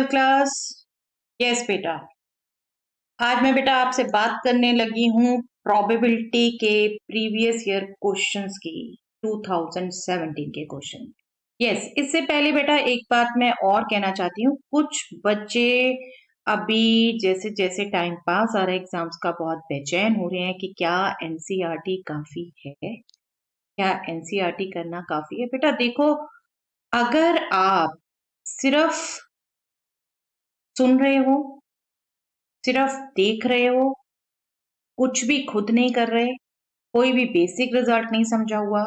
Twelfth class. Yes बेटा, आज मैं बेटा आपसे बात करने लगी हूँ प्रोबेबिलिटी के प्रीवियस ईयर क्वेश्चंस की, 2017 के क्वेश्चन। यस, इससे पहले बेटा एक बात मैं और कहना चाहती हूँ, कुछ बच्चे अभी जैसे जैसे टाइम पास आ रहा है एग्जाम्स का, बहुत बेचैन हो रहे हैं कि क्या एनसीईआरटी काफी है, क्या एनसीईआरटी करना काफी है। बेटा देखो, अगर आप सिर्फ सुन रहे हो, सिर्फ देख रहे हो, कुछ भी खुद नहीं कर रहे, कोई भी बेसिक रिजल्ट नहीं समझा हुआ,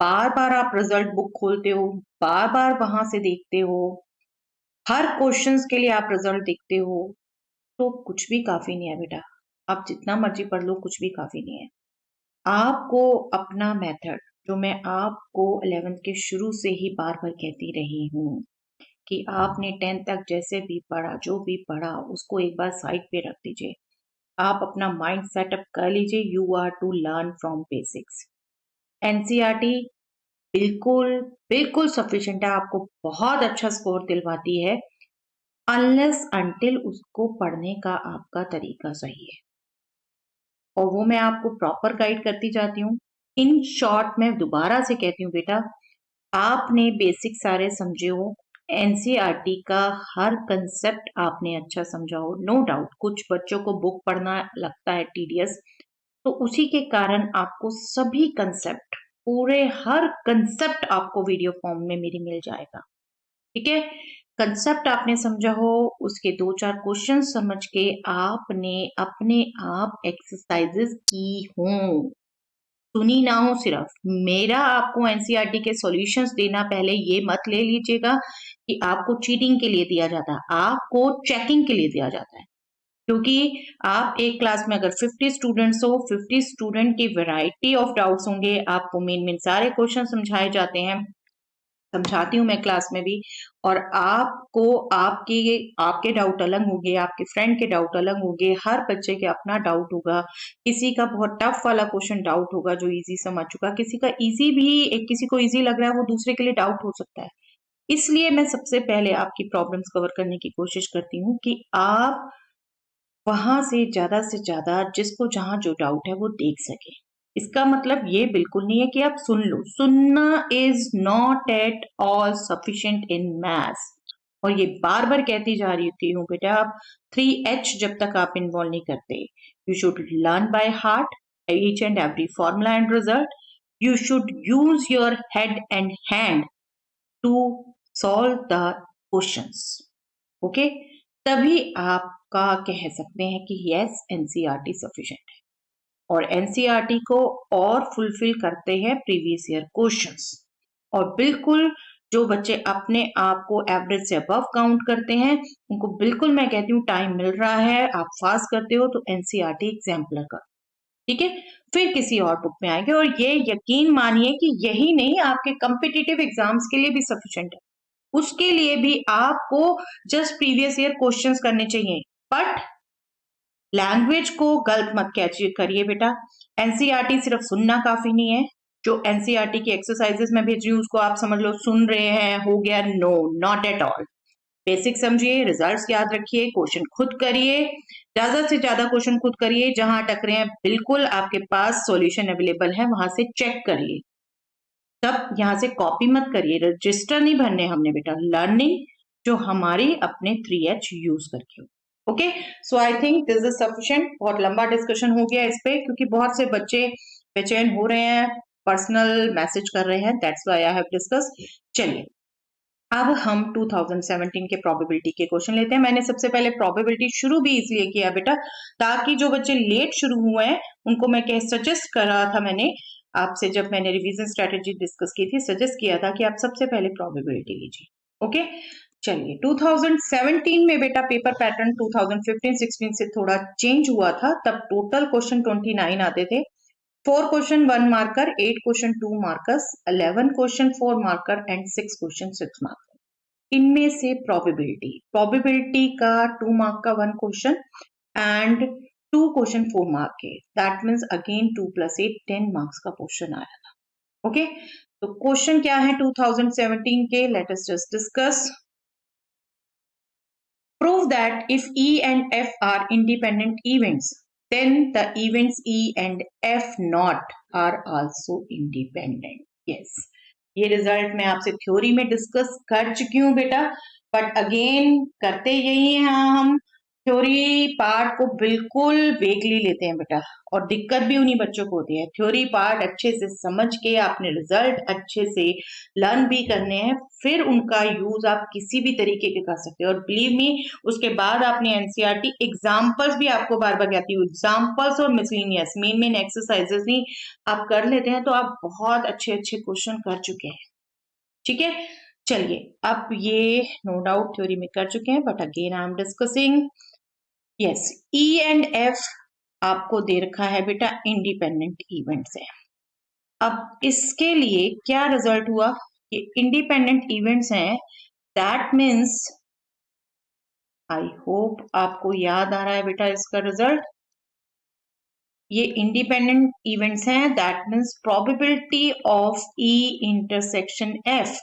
बार बार आप रिजल्ट बुक खोलते हो, बार बार वहां से देखते हो, हर क्वेश्चंस के लिए आप रिजल्ट देखते हो, तो कुछ भी काफी नहीं है बेटा। आप जितना मर्जी पढ़ लो, कुछ भी काफी नहीं है। आपको अपना मेथड, जो मैं आपको 11th के शुरू से ही बार बार कहती रही हूँ कि आपने 10th तक जैसे भी पढ़ा, जो भी पढ़ा, उसको एक बार साइड पे रख दीजिए। आप अपना माइंड सेटअप कर लीजिए, you are to learn from basics. NCERT बिल्कुल बिल्कुल सफिशिएंट है, आपको बहुत अच्छा स्कोर दिलवाती है, अनलेस अनटिल उसको पढ़ने का आपका तरीका सही है, और वो मैं आपको प्रॉपर गाइड करती जाती हूँ। इन शॉर्ट मैं दोबारा से कहती हूँ बेटा, आपने बेसिक सारे समझे हो, एनसीईआरटी का हर कंसेप्ट आपने अच्छा समझा हो। नो डाउट कुछ बच्चों को बुक पढ़ना लगता है टीडियस, तो उसी के कारण आपको सभी कंसेप्ट, पूरे हर कंसेप्ट आपको वीडियो फॉर्म में मेरी मिल जाएगा। ठीक है, कंसेप्ट आपने समझा हो, उसके 2-4 क्वेश्चन समझ के आपने अपने आप एक्सरसाइजेस की हो, सुनी ना हो सिर्फ। मेरा आपको एनसीईआरटी के सॉल्यूशंस देना, पहले ये मत ले लीजिएगा कि आपको चीटिंग के लिए दिया जाता है, आपको चेकिंग के लिए दिया जाता है। क्योंकि आप एक क्लास में अगर 50 स्टूडेंट्स हो, 50 स्टूडेंट की वैरायटी ऑफ डाउट्स होंगे, आपको मेन मेन सारे क्वेश्चन समझाए जाते हैं, समझाती हूँ मैं क्लास में भी, और आपको आपके आपके डाउट अलग होंगे, आपके फ्रेंड के डाउट अलग होंगे, हर बच्चे के अपना डाउट होगा। किसी का बहुत टफ वाला क्वेश्चन डाउट होगा जो इजी समझ चुका, किसी का इजी भी, एक किसी को इजी लग रहा है वो दूसरे के लिए डाउट हो सकता है। इसलिए मैं सबसे पहले आपकी प्रॉब्लम्स कवर करने की कोशिश करती हूँ कि आप वहां से ज्यादा जिसको जहां जो डाउट है वो देख सके। इसका मतलब ये बिल्कुल नहीं है कि आप सुन लो, सुनना is not at all sufficient in maths, और ये बार बार कहती जा रही हूँ बेटा, आप 3H जब तक आप इन्वॉल्व नहीं करते, you should learn by heart each and every formula and result, you should use your head and hand to solve the questions. Okay, तभी आपका कह सकते हैं कि यस एनसीईआरटी सफिशिएंट है, और एनसीईआरटी को और फुलफिल करते हैं प्रीवियस ईयर क्वेश्चंस। और बिल्कुल जो बच्चे अपने आप को एवरेज से अबव काउंट करते हैं, उनको बिल्कुल मैं कहती हूँ टाइम मिल रहा है, आप फास्ट करते हो तो एनसीईआरटी एग्जाम्पलर का, ठीक है, फिर किसी और बुक में आएंगे। और ये यकीन मानिए कि यही नहीं, आपके कम्पिटिटिव एग्जाम्स के लिए भी सफिशिएंट है, उसके लिए भी आपको जस्ट प्रीवियस ईयर क्वेश्चंस करने चाहिए, बट लैंग्वेज को गलत मत करिए बेटा। एनसीईआरटी सिर्फ सुनना काफी नहीं है, जो एनसीईआरटी की एक्सरसाइजेस में भेज रही हूँ उसको आप समझ लो सुन रहे हैं, हो गया, no, not at all. Basic समझिए, रिजल्ट्स याद रखिए, क्वेश्चन खुद करिए, ज्यादा से ज्यादा क्वेश्चन खुद करिए, जहां अटक रहे हैं बिल्कुल आपके पास सॉल्यूशन अवेलेबल है, वहां से चेक करिए, तब यहाँ से कॉपी मत करिए, रजिस्टर नहीं भरने हमने बेटा, लर्निंग जो हमारी अपने 3H यूज करके। Okay, so I think this is sufficient. बहुत लंबा डिस्कशन हो गया इस पे, क्योंकि बहुत से बच्चे बेचैन हो रहे हैं, पर्सनल मैसेज कर रहे हैं, that's why I have discuss. चलिए, अब हम 2017 के प्रोबेबिलिटी के क्वेश्चन लेते हैं। मैंने सबसे पहले प्रोबेबिलिटी शुरू भी इसलिए किया बेटा, ताकि जो बच्चे लेट शुरू हुए हैं उनको मैं कह सजेस्ट कर रहा था, मैंने आपसे जब मैंने रिवीजन स्ट्रेटेजी डिस्कस की थी, सजेस्ट किया था कि आप सबसे पहले प्रोबेबिलिटी लीजिए। ओके, चलिए, 2017 में बेटा पेपर पैटर्न 2015-16 से थोड़ा चेंज हुआ था, तब टोटल क्वेश्चन 29 आते थे, 4 question 1 marker, 8 question 2 markers, 11 question 4 marker and 6 question 6 marker. इनमें से प्रोबेबिलिटी का 2 मार्क का 1 क्वेश्चन एंड 2 क्वेश्चन 4 मार्क के, दैट मीन्स अगेन 2 + 8 10 मार्क्स का क्वेश्चन आया था। ओके, तो क्वेश्चन क्या है 2017 के, let us just discuss. Prove that if E and F are independent events, then the events E and F not are also independent. Yes, ये result मैं आपसे थ्योरी में डिस्कस कर चुकी हूँ बेटा, बट अगेन करते यही हैं हम, थ्योरी पार्ट को बिल्कुल वेगली लेते हैं बेटा, और दिक्कत भी उन्हीं बच्चों को होती है। थ्योरी पार्ट अच्छे से समझ के आपने रिजल्ट अच्छे से लर्न भी करने हैं, फिर उनका यूज आप किसी भी तरीके के कर सकते हो। और बिलीव मी, उसके बाद आपने एनसीईआरटी एग्जाम्पल्स भी आपको बार बार कहती हूँ, एग्जाम्पल्स और मिसलिनियस मेन एक्सरसाइजेस भी आप कर लेते हैं तो आप बहुत अच्छे अच्छे क्वेश्चन कर चुके हैं। ठीक है, चलिए अब ये नो डाउट थ्योरी में कर चुके हैं, but again I am discussing. Yes, E and F आपको दे रखा है बेटा इंडिपेंडेंट इवेंट्स है। अब इसके लिए क्या रिजल्ट हुआ, ये इंडिपेंडेंट इवेंट्स हैं, दैट मीन्स, आई होप आपको याद आ रहा है बेटा इसका रिजल्ट, ये इंडिपेंडेंट इवेंट्स हैं, that means probability of E intersection F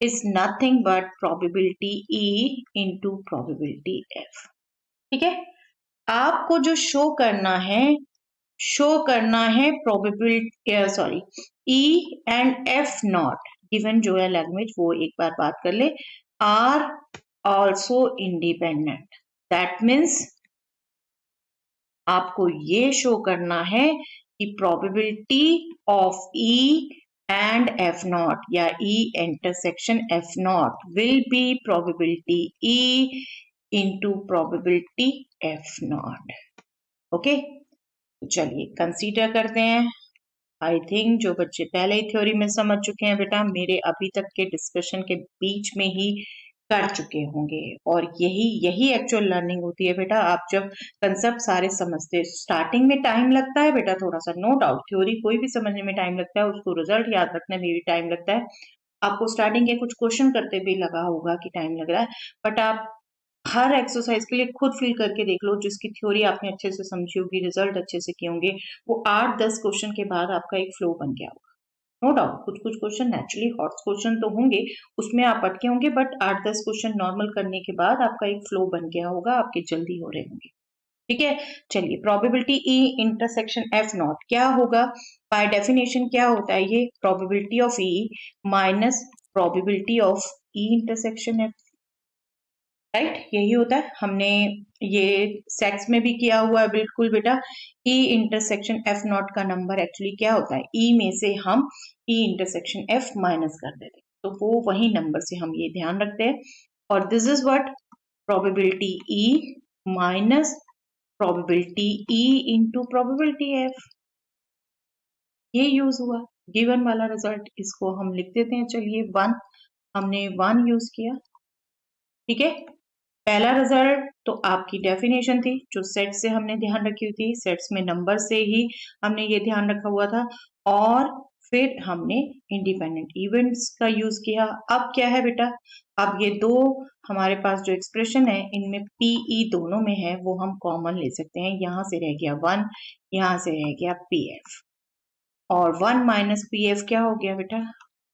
is nothing but probability E into probability F. ठीक है, आपको जो शो करना है probability, sorry, E and F not, given जो है लैंग्वेज वो एक बार बात कर ले, are also independent. That means आपको ये शो करना है कि probability of E and F not या E intersection F not will be probability E into probability F not. Okay, चलिए कंसीडर करते हैं। आई थिंक जो बच्चे पहले ही थ्योरी में समझ चुके हैं बेटा, मेरे अभी तक के डिस्कशन के बीच में ही कर चुके होंगे, और यही एक्चुअल लर्निंग होती है बेटा। आप जब कंसेप्ट सारे समझते, स्टार्टिंग में टाइम लगता है बेटा थोड़ा सा, नो डाउट, थ्योरी कोई भी समझने में टाइम लगता है, उसको रिजल्ट याद रखने में भी टाइम लगता है। आपको स्टार्टिंग के कुछ क्वेश्चन करते भी लगा होगा कि टाइम लग रहा है, बट आप हर एक्सरसाइज के लिए खुद फील करके देख लो, जिसकी थ्योरी आपने अच्छे से समझी होगी, रिजल्ट अच्छे से किए होंगे, वो 8-10 क्वेश्चन के बाद आपका एक फ्लो बन गया होगा। नो डाउट कुछ कुछ क्वेश्चन नेचुरली हॉट क्वेश्चन तो होंगे, उसमें आप अटके होंगे, बट 8-10 क्वेश्चन नॉर्मल करने के बाद आपका एक फ्लो बन गया होगा, आपके जल्दी हो रहे होंगे। ठीक है, चलिए probability E intersection F not क्या होगा, बाय डेफिनेशन क्या होता है, ये probability of E minus probability of E intersection F, right, यही होता है। हमने ये सेट्स में भी किया हुआ है बिल्कुल बेटा। ई इंटरसेक्शन एफ नॉट का नंबर एक्चुअली क्या होता है, ई में से हम ई इंटरसेक्शन एफ माइनस कर देते हैं, तो वो वही नंबर से हम ये ध्यान रखते हैं। और this is what probability E minus probability E into probability F, ये यूज हुआ गिवन वाला रिजल्ट। इसको हम लिख देते हैं, चलिए 1, हमने 1 यूज किया। ठीक है, पहला रिजल्ट तो आपकी डेफिनेशन थी जो सेट से हमने ध्यान रखी हुई थी, सेट्स में नंबर से ही हमने ये ध्यान रखा हुआ था, और फिर हमने इंडिपेंडेंट इवेंट्स का यूज किया। अब क्या है बेटा, अब ये दो हमारे पास जो एक्सप्रेशन है इनमें पीई दोनों में है, वो हम कॉमन ले सकते हैं। यहां से रह गया 1, यहां से रह गया पीएफ, और 1 माइनस पीएफ क्या हो गया बेटा,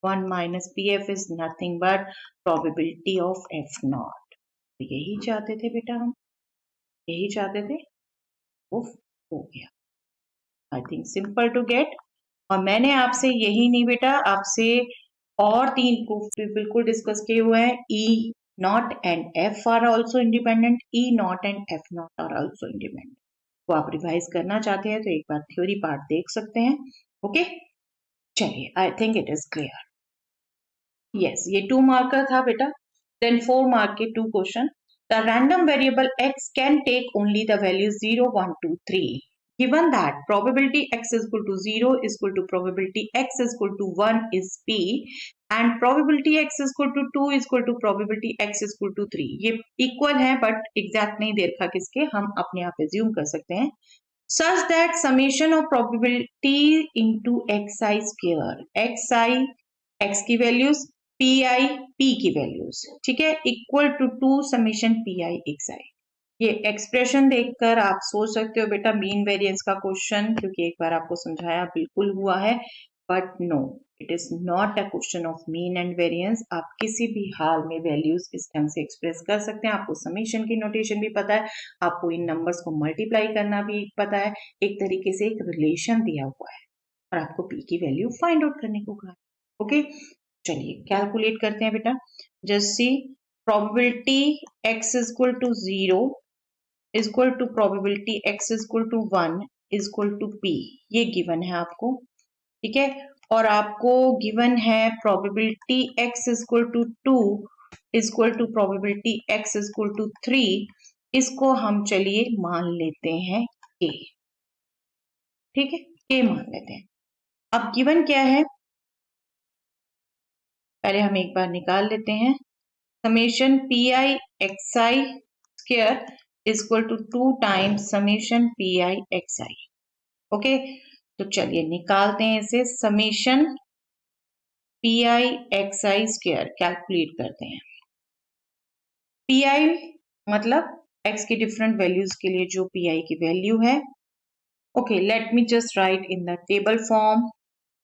1 minus PF is nothing but probability of F not. यही चाहते थे बेटा, हम यही चाहते थे, वो हो गया। I think simple to get. और मैंने आपसे यही नहीं बेटा, आपसे और 3 प्रूफ भी बिल्कुल डिस्कस किए हुए हैं। E not and F are also independent, E not and F not are also independent. तो आप रिवाइज करना चाहते हैं तो एक बार थ्योरी पार्ट देख सकते हैं। ओके, चलिए, I think it is clear. Yes, ये 2 मार्कर था बेटा। देन 4 मार्क के 2 question. The random variable x can take only the values 0, 1, 2, 3. Given that probability x is equal to 0 is equal to probability x is equal to 1 is p, and probability x is equal to 2 is equal to probability x is equal to 3. ये equal है but exact नहीं दे रखा किसके, हम अपने आप assume कर सकते हैं। Such that summation of probability into xi square, xi x की values, पी आई पी की वैल्यूज, ठीक है, equal to 2 summation P I X I. ये एक्सप्रेशन देखकर आप सोच सकते हो बेटा मीन वेरिएंस का क्वेश्चन, क्योंकि एक बार आपको समझाया बिल्कुल हुआ है, but no, it is not a question of mean and variance. आप किसी भी हाल में वैल्यूज इस ढंग से एक्सप्रेस कर सकते हैं। आपको समेशन की नोटेशन भी पता है, आपको इन नंबर्स को मल्टीप्लाई करना भी पता है। एक तरीके से एक रिलेशन दिया हुआ है और आपको पी की वैल्यू फाइंड आउट करने को कहा। ओके, चलिए कैलकुलेट करते हैं बेटा। Just see, probability x is equal to 0 is equal to probability x is equal to 1 is equal to p। ये गिवन है आपको, ठीक है। और आपको गिवन है probability x is equal to 2 is equal to probability x is equal to 3। इसको हम चलिए मान लेते हैं k, ठीक है, k मान लेते हैं। अब गिवन क्या है, पहले हम एक बार निकाल लेते हैं। Summation P I X I square is equal to 2 times summation P I X I. Okay, तो चलिए निकालते हैं इसे। Summation P I X I square calculate करते हैं। पी आई मतलब x की डिफरेंट वैल्यूज के लिए जो पी आई की वैल्यू है। Okay, let me just right in the table form.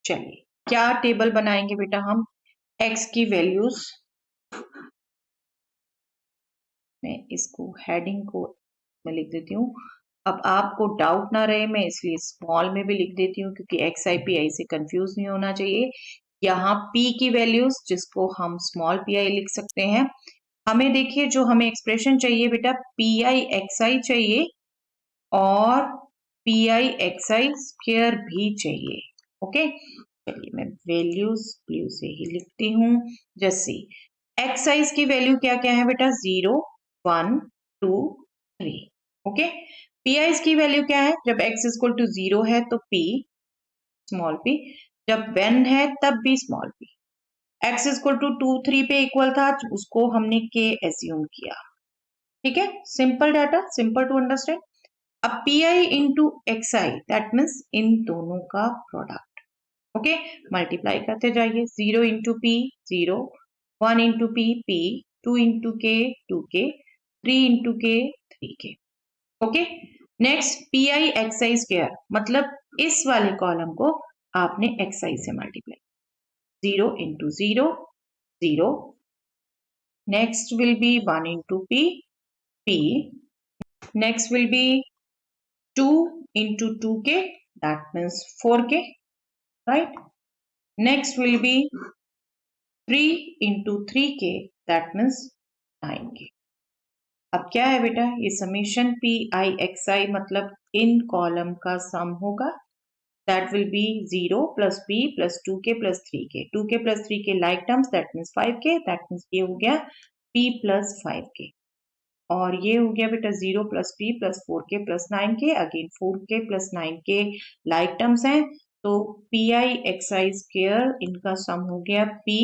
चलिए क्या टेबल बनाएंगे बेटा हम, x की वैल्यूज, मैं इसको हेडिंग को मैं लिख देती हूँ। अब आपको डाउट ना रहे, मैं इसलिए स्मॉल में भी लिख देती हूँ क्योंकि एक्स आई पी आई से कंफ्यूज नहीं होना चाहिए। यहाँ p की वैल्यूज जिसको हम स्मॉल पी आई लिख सकते हैं। हमें देखिए जो हमें एक्सप्रेशन चाहिए बेटा, पी आई एक्स आई चाहिए और P I X I square भी चाहिए। ओके, चलिए मैं वैल्यूज ब्लू से ही लिखती हूँ। जैसे एक्स आई की वैल्यू क्या क्या है बेटा, 0 1 2 3। ओके, पी आई की वैल्यू क्या है, जब x इक्वल टू 0 है तो p स्मॉल p, जब 1 है तब भी small p। x equal to 2 3 पे इक्वल था, उसको हमने k एज्यूम किया, ठीक है। Simple data, simple to understand. अब P I into X I that means इन दोनों का प्रोडक्ट। ओके, मल्टीप्लाई करते जाइए। 0 into P 0, 1 into P P, 2 into K 2k, 3 into K 3k। Okay, next P I X I square मतलब इस वाले column को आपने एक्स आई से multiply, 0 into 0 0, next will be 1 into P p, next will be 2 into 2k, that means 4k, right? Next will be 3 into 3k, that means 9k. अब क्या है बेटा, ये समेशन पी आई एक्स आई मतलब इन column का सम होगा। That will be 0 plus p plus 2k plus 3k, 2k plus 3k like terms, that means 5k, that means ये हो गया p प्लस 5k। और ये हो गया बेटा 0 plus p plus 4k plus 9k, again 4k plus 9k like terms हैं, तो P I X I square इनका सम हो गया p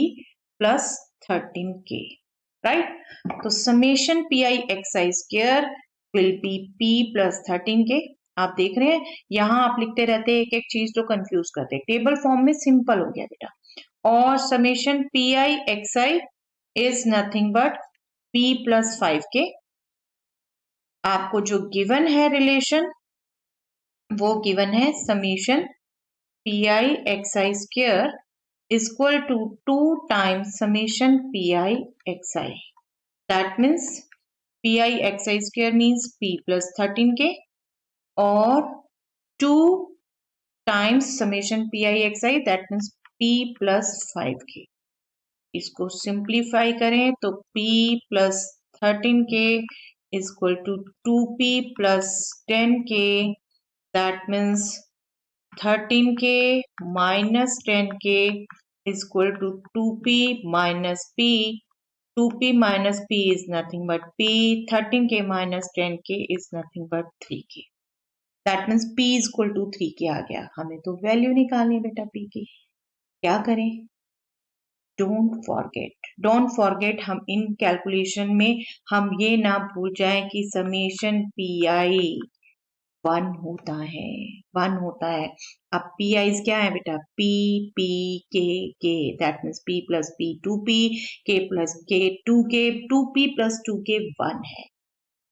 प्लस 13k, राइट। तो summation P I X I square will be p plus 13k। आप देख रहे हैं यहाँ आप लिखते रहते हैं एक एक चीज तो कंफ्यूज करते हैं, टेबल फॉर्म में सिंपल हो गया बेटा। और summation P I X I is nothing but p plus 5k। आपको जो गिवन है रिलेशन वो गिवन है summation P I X I square equal to 2 times summation P I X I. That means P I X I square means p plus 13k और 2 times summation P I X I that means p plus 5k। इसको simplify करें तो p plus 13k is equal to 2p plus 10k, that means 13k minus 10k is equal to 2p minus p, 2p minus p is nothing but p, 13k minus 10k is nothing but 3k, that means p is equal to 3k आ गया। हमें तो value निकालनी बेटा p की, क्या करें, don't forget हम इन calculation में हम ये ना भूल जाए कि समेशन पी आई 1 होता है, 1 होता है। अब पी आई क्या है बेटा, पी पी के that means P plus P 2p, के प्लस के 2k, 2p प्लस 2k 1 है,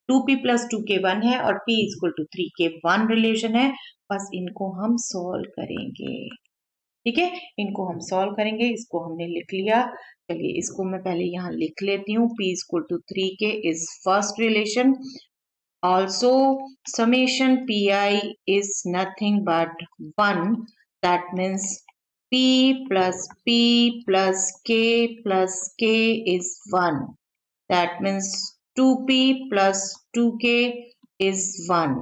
2p प्लस 2k 1 है और p equal to 3k 1 relation है। बस इनको हम सॉल्व करेंगे। ठीक है, इनको हम सॉल्व करेंगे। इसको हमने लिख लिया, चलिए इसको मैं पहले यहाँ लिख लेती हूँ। P equal to 3K is first relation, also summation PI is nothing but 1, that means P plus K plus K is 1, that means 2P plus 2K is 1,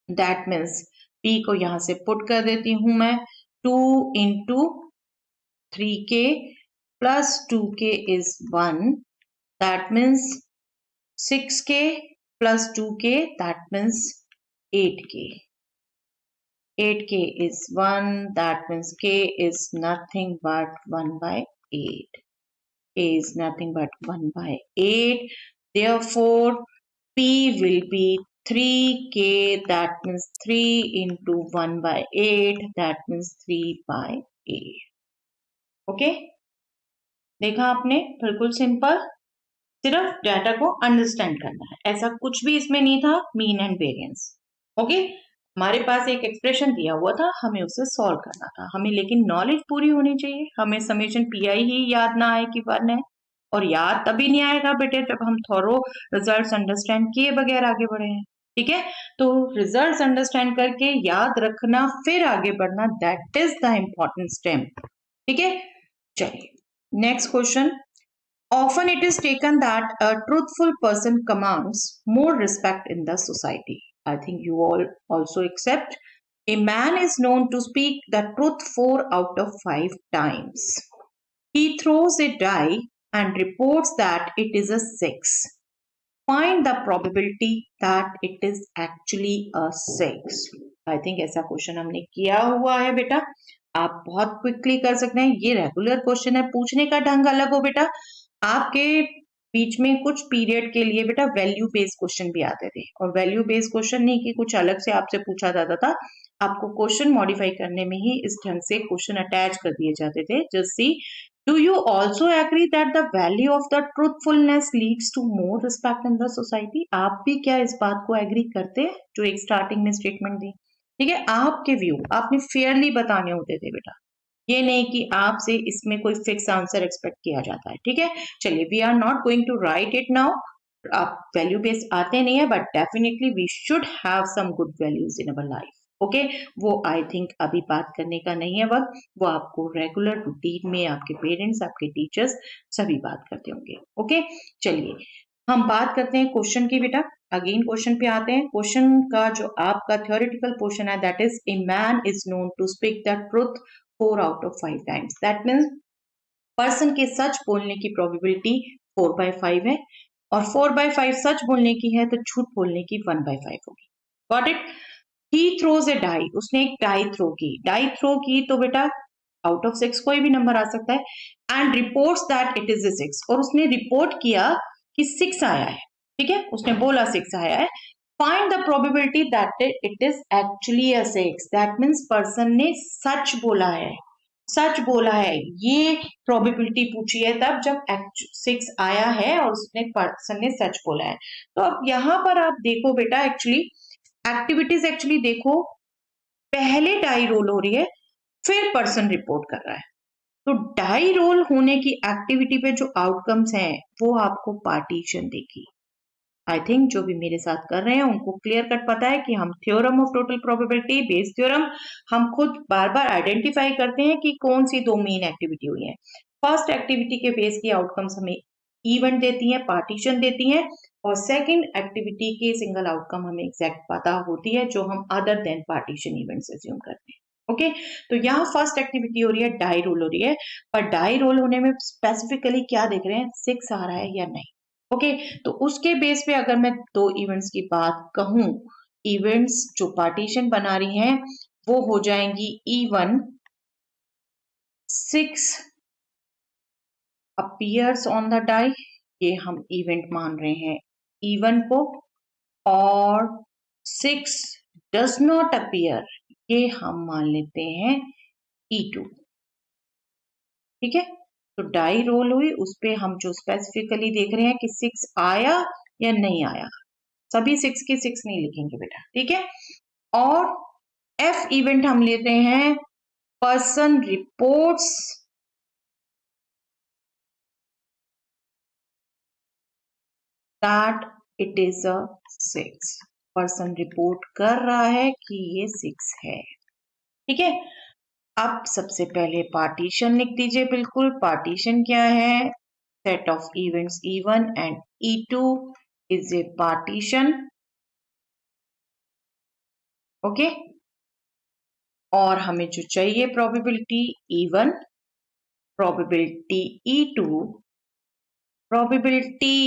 that means P को यहां से पुट कर देती हूं मैं, 2 into 3K plus 2K is 1, that means 6K plus 2K, that means 8K. 8K is 1, that means K is nothing but 1 by 8. K is nothing but 1 by 8. Therefore, P will be 3K, that means 3 into 1 by 8, that means 3 by 8. Okay? देखा आपने, बिल्कुल simple, सिर्फ data को understand करना है, ऐसा कुछ भी इसमें नहीं था मीन एंड वेरिएंस। ओके, हमारे पास एक एक्सप्रेशन दिया हुआ था, हमें उसे सॉल्व करना था, हमें लेकिन नॉलेज पूरी होनी चाहिए। हमें समेशन पीआई ही याद ना आए कि 1 है, और याद तभी नहीं आएगा बेटे जब हम थोरो रिजल्ट्स अंडरस्टैंड किए बगैर आगे बढ़े हैं। ठीक है, तो रिजल्ट्स अंडरस्टैंड करके याद रखना फिर आगे बढ़ना, that is the important step. ठीक है, चलिए next question. Often it is taken that a truthful person commands more respect in the society. I think you all also accept. A man is known to speak the truth 4 out of 5 times. He throws a die and reports that it is a 6. Find the probability that it is actually a 6. I think ऐसा question हमने किया हुआ है बेटा, आप बहुत quickly कर सकते हैं। ये रेगुलर क्वेश्चन है, पूछने का ढंग अलग हो बेटा। आपके बीच में कुछ पीरियड के लिए बेटा वैल्यू बेस्ड क्वेश्चन भी आते थे, और वैल्यू बेस्ड क्वेश्चन नहीं कि कुछ अलग से आपसे पूछा जाता था, आपको क्वेश्चन मॉडिफाई करने में ही इस ढंग से क्वेश्चन अटैच कर दिए जाते थे। Just see, do you also agree that the value of the truthfulness leads to more respect in the society? आप भी क्या इस बात को एग्री करते हैं जो एक स्टार्टिंग में स्टेटमेंट दी? ठीक है, आपके व्यू आपने फेयरली बताने होते थे बेटा, ये नहीं कि आपसे इसमें कोई फिक्स आंसर एक्सपेक्ट किया जाता है। ठीक है, चलिए we are not going to write it now, आप वैल्यू बेस्ड आते नहीं है, but definitely we should have some good values in our life. Okay, वो आई थिंक अभी बात करने का नहीं है वक्त, वो आपको रेगुलर रूटीन में आपके पेरेंट्स, आपके टीचर्स सभी बात करते होंगे। ओके, चलिए हम बात करते हैं क्वेश्चन की बेटा। अगेन क्वेश्चन पे आते हैं। क्वेश्चन का जो आपका थ्योरेटिकल पोर्शन है, that is a man is known to speak the truth 4 out of 5 times. That means person के सच बोलने की प्रोबेबिलिटी 4 by 5 है, और 4 by 5 सच बोलने की है तो झूठ बोलने की 1 by 5 होगी। Got it? He throws a die, उसने एक डाई थ्रो की। डाई थ्रो की तो बेटा आउट ऑफ 6 कोई भी नंबर आ सकता है, and reports that it is a 6, और उसने रिपोर्ट किया कि 6 आया है। ठीक है, उसने बोला 6 आया है। Find the probability that it is actually a 6, that means person ने सच बोला है, सच बोला है, ये प्रोबेबिलिटी पूछी है तब जब 6 आया है और उसने पर्सन ने सच बोला है। तो अब यहाँ पर आप देखो बेटा, एक्चुअली एक्टिविटीज एक्चुअली देखो, पहले डाई रोल हो रही है, फिर पर्सन रिपोर्ट कर रहा है। तो डाई रोल होने की एक्टिविटी पे जो आउटकम्स हैं वो आपको पार्टीशन देगी। आई थिंक जो भी मेरे साथ कर रहे हैं उनको क्लियर कट पता है कि हम theorem of total probability, Bayes theorem, हम खुद बार बार आइडेंटिफाई करते हैं कि कौन सी 2 मेन एक्टिविटी हुई है। फर्स्ट एक्टिविटी के बेस की आउटकम्स हमें इवेंट देती हैं, पार्टीशन देती हैं, और सेकंड एक्टिविटी के सिंगल आउटकम हमें एग्जैक्ट पता होती है जो हम other than partition events assume करते हैं। ओके, तो यहाँ फर्स्ट एक्टिविटी हो रही है, डाई रोल हो रही है, पर डाई रोल होने में स्पेसिफिकली क्या देख रहे हैं, 6 आ रहा है या नहीं। ओके, तो उसके बेस पे अगर मैं 2 इवेंट्स की बात कहूं, इवेंट्स जो पार्टीशन बना रही हैं वो हो जाएंगी E1, 6 appears on the die, ये हम इवेंट मान रहे हैं E1 को, और 6 डज नॉट अपीयर, ये हम मान लेते हैं E2। ठीक है, तो डाई रोल हुई, उस पे हम जो स्पेसिफिकली देख रहे हैं कि 6 आया या नहीं आया, सभी 6 के 6 नहीं लिखेंगे बेटा। ठीक है, और F इवेंट हम लेते हैं person reports that it is a 6. Person report कर रहा है कि ये 6 है। ठीक है, अब सबसे पहले पार्टीशन लिख दीजिए। बिल्कुल, पार्टीशन क्या है? Set of events E1 and E2 is a partition. Okay, और हमें जो चाहिए probability E1, probability E2, probability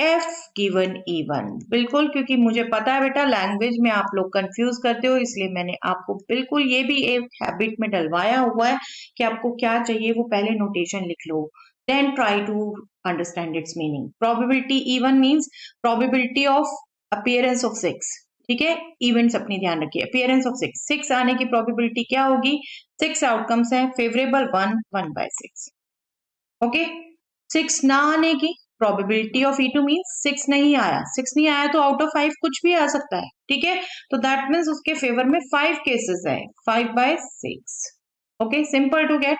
F given E1। बिल्कुल, क्योंकि मुझे पता है बेटा लैंग्वेज में आप लोग कंफ्यूज करते हो, इसलिए मैंने आपको बिल्कुल ये भी एक हैबिट में डलवाया हुआ है कि आपको क्या चाहिए वो पहले नोटेशन लिख लो, then try to understand its meaning. Probability E1 means probability of appearance of 6। ठीक है, इवेंट्स अपनी ध्यान रखिए। अपीयरेंस ऑफ 6 आने की प्रोबेबिलिटी क्या होगी? 6 आउटकम्स है, फेवरेबल 1/6। ओके, 6 ना आने की प्रोबेबिलिटी ऑफ E2 मींस 6 नहीं आया। 6 नहीं आया तो आउट ऑफ 5 कुछ भी आ सकता है। ठीक है, तो दैट मीन्स उसके फेवर में 5 केसेस है, 5/6। Okay, simple to get.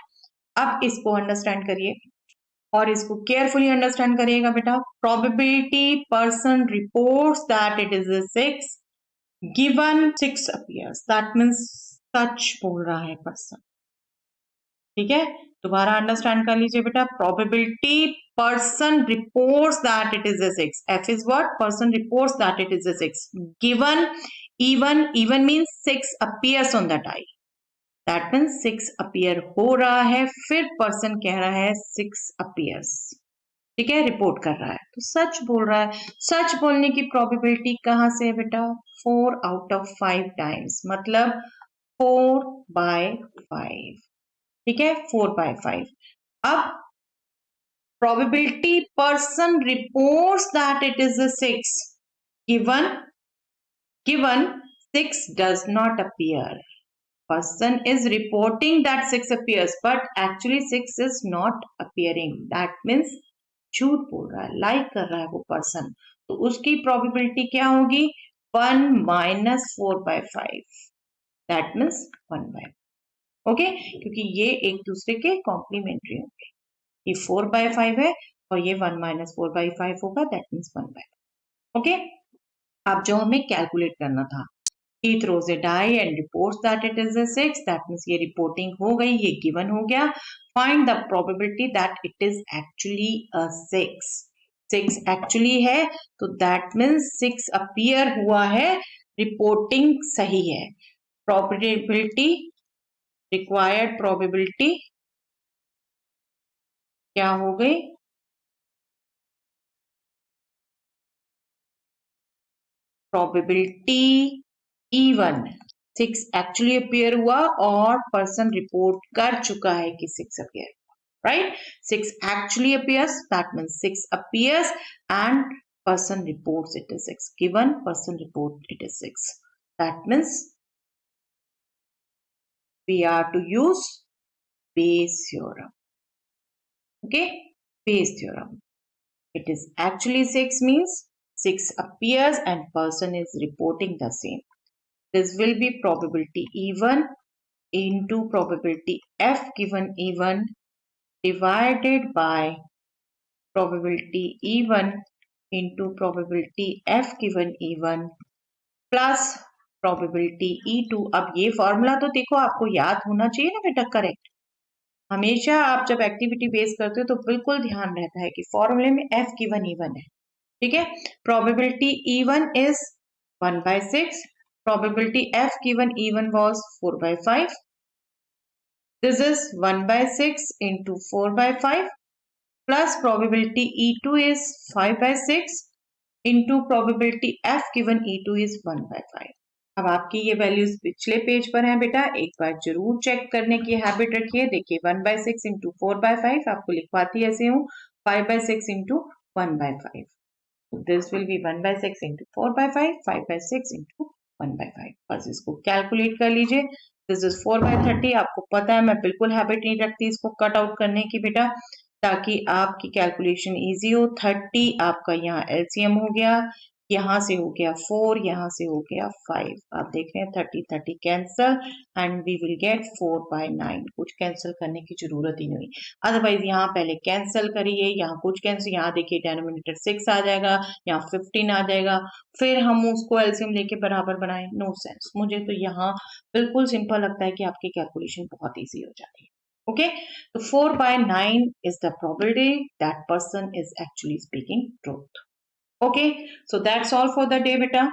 अब इसको अंडरस्टैंड करिए और इसको केयरफुली अंडरस्टैंड करिएगा बेटा। Probability person reports that it is a 6 given 6 appears, that means सच बोल रहा है पर्सन। ठीक है, दोबारा अंडरस्टैंड कर लीजिए बेटा। Probability person reports that it is a 6, F is what? Person reports that it is a 6 given even means 6 appears on the die, that means 6 appear हो रहा है, फिर पर्सन कह रहा है 6 appears। ठीक है, रिपोर्ट कर रहा है तो सच बोल रहा है। सच बोलने की प्रोबेबिलिटी कहां से है बेटा? 4 आउट ऑफ 5 टाइम्स, मतलब 4/5। ठीक है, 4/5। अब probability person reports that it is a 6 given 6 does not appear, person is reporting that 6 appears but actually 6 is not appearing, that means झूठ बोल रहा है, लाई कर रहा है वो पर्सन। तो उसकी प्रोबेबिलिटी क्या होगी? 1 - 4/5, दैट मीन्स 1/5। ओके, क्योंकि ये एक दूसरे के कॉम्प्लीमेंट्री होंगे। ये 4/5 है और ये 1 - 4/5 होगा, दैट मीन्स 1/5। ओके, अब जो हमें कैलकुलेट करना था, he throws a die and reports that it is a 6, that means ये रिपोर्टिंग हो गई, ये गिवन हो गया। find the probability that it is actually a 6। 6 actually है तो दैट मीन्स 6 अपीयर हुआ है, रिपोर्टिंग सही है। प्रोबेबिलिटी, रिक्वायर्ड प्रोबेबिलिटी क्या हो गई? प्रोबेबिलिटी E1 6 एक्चुअली अपीयर हुआ और पर्सन रिपोर्ट कर चुका है कि 6 appear, right? 6 actually appears, that means 6 appears and person reports it is 6, given person report it is 6, that means we are to use Bayes theorem. Okay, Bayes theorem. It is actually 6 means 6 appears and person is reporting the same. This will be probability E1 into probability F given E1 divided by probability E1 into probability F given E1 plus probability E2। अब ये formula तो देखो आपको याद होना चाहिए ना बेटा, करेक्ट। हमेशा आप जब एक्टिविटी बेस करते हो तो बिल्कुल ध्यान रहता है कि फॉर्मूले में F गिवन E1 है। ठीक है, probability E1 is 1/6, probability F given E1 was 4/5, this is 1/6 into 4/5 plus probability E2 is 5/6 into probability F given E2 is 1/5। अब आपकी ये वैल्यूज पिछले पेज पर हैं बेटा, एक बार जरूर चेक करने की हैबिट रखिए। देखिए 1/6 into 4/5 आपको लिखवाती ऐसे हूँ, 5/6 into 1/5। This will be 1/6 into 4/5, 5/6 into 1/5। बस इसको कैलकुलेट कर लीजिए। This is 4/30। आपको पता है मैं बिल्कुल हैबिट नहीं रखती इसको कट आउट करने की बेटा, ताकि आपकी कैलकुलेशन इजी हो। 30 आपका यहाँ एलसीएम हो गया, यहाँ से हो गया 4, यहाँ से हो गया 5। आप देख रहे हैं 30 cancel and we will get 4/9। कुछ कैंसिल करने की जरूरत ही नहीं, अदरवाइज यहाँ पहले कैंसिल करिए, यहाँ कुछ कैंसिल, यहाँ देखिए डिनोमिनेटर 6 आ जाएगा, यहाँ 15 आ जाएगा, फिर हम उसको एलसीएम लेके बराबर बनाए, नो सेंस। मुझे तो यहाँ बिल्कुल सिंपल लगता है कि आपकी कैलकुलेशन बहुत ईजी हो जाती है। ओके, तो 4/9 is the probability that person is actually speaking truth. Okay, so that's all for the day, beta.